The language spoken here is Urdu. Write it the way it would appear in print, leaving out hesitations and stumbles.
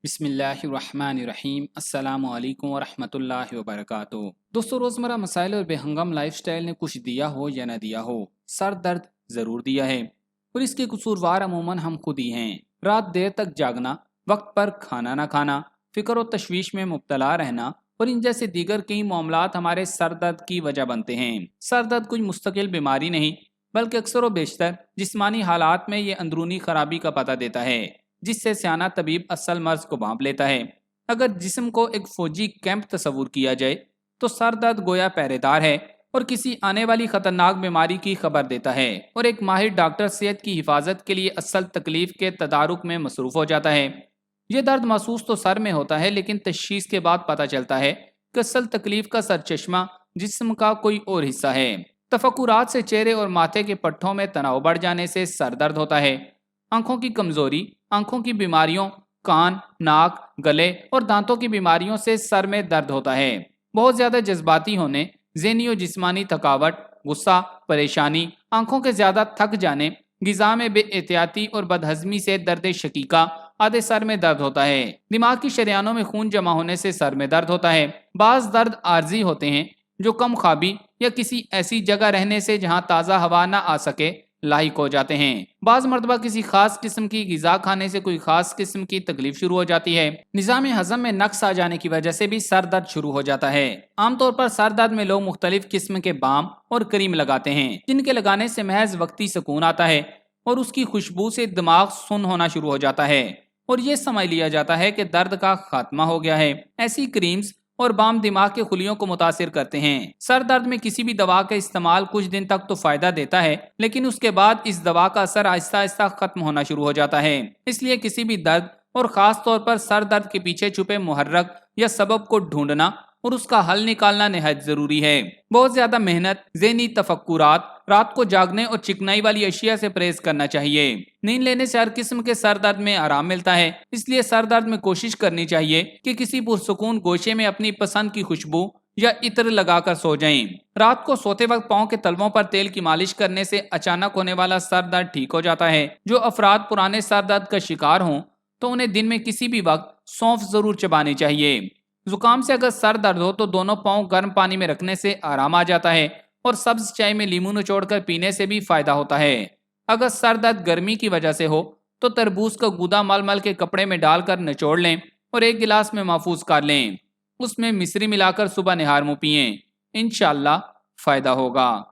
بسم اللہ الرحمن الرحیم۔ السلام علیکم ورحمۃ اللہ وبرکاتہ۔ دوستو، روزمرہ مسائل اور بے ہنگم لائف سٹائل نے کچھ دیا ہو یا نہ دیا ہو، سر درد ضرور دیا ہے، اور اس کے قصوروار عموماً ہم خود ہی ہیں۔ رات دیر تک جاگنا، وقت پر کھانا نہ کھانا، فکر و تشویش میں مبتلا رہنا اور ان جیسے دیگر کئی معاملات ہمارے سر درد کی وجہ بنتے ہیں۔ سر درد کوئی مستقل بیماری نہیں، بلکہ اکثر و بیشتر جسمانی حالات میں یہ اندرونی خرابی کا پتہ دیتا ہے، جس سے سیانہ طبیب اصل مرض کو بھانپ لیتا ہے۔ اگر جسم کو ایک فوجی کیمپ تصور کیا جائے تو سر درد گویا پہرے دار ہے اور کسی آنے والی خطرناک بیماری کی خبر دیتا ہے، اور ایک ماہر ڈاکٹر صحت کی حفاظت کے لیے اصل تکلیف کے تدارک میں مصروف ہو جاتا ہے۔ یہ درد محسوس تو سر میں ہوتا ہے، لیکن تشخیص کے بعد پتہ چلتا ہے کہ اصل تکلیف کا سرچشمہ جسم کا کوئی اور حصہ ہے۔ تفکرات سے چہرے اور ماتھے کے پٹھوں میں تناؤ بڑھ جانے سے سر درد ہوتا ہے۔ آنکھوں کی کمزوری، آنکھوں کی بیماریوں، کان، ناک، گلے اور دانتوں کی بیماریوں سے سر میں درد ہوتا ہے۔ بہت زیادہ جذباتی ہونے، ذہنی و جسمانی تھکاوٹ، غصہ، پریشانی، آنکھوں کے زیادہ تھک جانے، غذا میں بے احتیاطی اور بدہضمی سے درد شقیقہ آدھے سر میں درد ہوتا ہے۔ دماغ کی شریانوں میں خون جمع ہونے سے سر میں درد ہوتا ہے۔ بعض درد عارضی ہوتے ہیں جو کم خوابی یا کسی ایسی جگہ رہنے سے جہاں تازہ ہوا نہ آ سکے لاحق ہو جاتے ہیں۔ بعض مرتبہ کسی خاص قسم کی غذا کھانے سے کوئی خاص قسم کی تکلیف شروع ہو جاتی ہے۔ نظام ہضم میں نقص آ جانے کی وجہ سے بھی سر درد شروع ہو جاتا ہے۔ عام طور پر سر درد میں لوگ مختلف قسم کے بام اور کریم لگاتے ہیں، جن کے لگانے سے محض وقتی سکون آتا ہے اور اس کی خوشبو سے دماغ سن ہونا شروع ہو جاتا ہے اور یہ سمجھ لیا جاتا ہے کہ درد کا خاتمہ ہو گیا ہے۔ ایسی کریمز اور بام دماغ کے خلیوں کو متاثر کرتے ہیں۔ سر درد میں کسی بھی دوا کا استعمال کچھ دن تک تو فائدہ دیتا ہے، لیکن اس کے بعد اس دوا کا اثر آہستہ آہستہ ختم ہونا شروع ہو جاتا ہے۔ اس لیے کسی بھی درد اور خاص طور پر سر درد کے پیچھے چھپے محرک یا سبب کو ڈھونڈنا اور اس کا حل نکالنا نہایت ضروری ہے۔ بہت زیادہ محنت، ذہنی تفکرات، رات کو جاگنے اور چکنائی والی اشیاء سے پرہیز کرنا چاہیے۔ نیند لینے سے ہر قسم کے سر درد میں آرام ملتا ہے، اس لیے سر درد میں کوشش کرنی چاہیے کہ کسی پرسکون گوشے میں اپنی پسند کی خوشبو یا عطر لگا کر سو جائیں۔ رات کو سوتے وقت پاؤں کے تلووں پر تیل کی مالش کرنے سے اچانک ہونے والا سر درد ٹھیک ہو جاتا ہے۔ جو افراد پرانے سر درد کا شکار ہوں تو انہیں دن میں کسی بھی وقت سونف ضرور چبانی چاہیے۔ زکام سے اگر سر درد ہو تو دونوں پاؤں گرم پانی میں رکھنے سے آرام آ جاتا ہے، اور سبز چائے میں لیموں نچوڑ کر پینے سے بھی فائدہ ہوتا ہے۔ اگر سر درد گرمی کی وجہ سے ہو تو تربوز کا گودا مل مل کے کپڑے میں ڈال کر نچوڑ لیں اور ایک گلاس میں محفوظ کر لیں، اس میں مصری ملا کر صبح نہار منہ پئیں، انشاءاللہ فائدہ ہوگا۔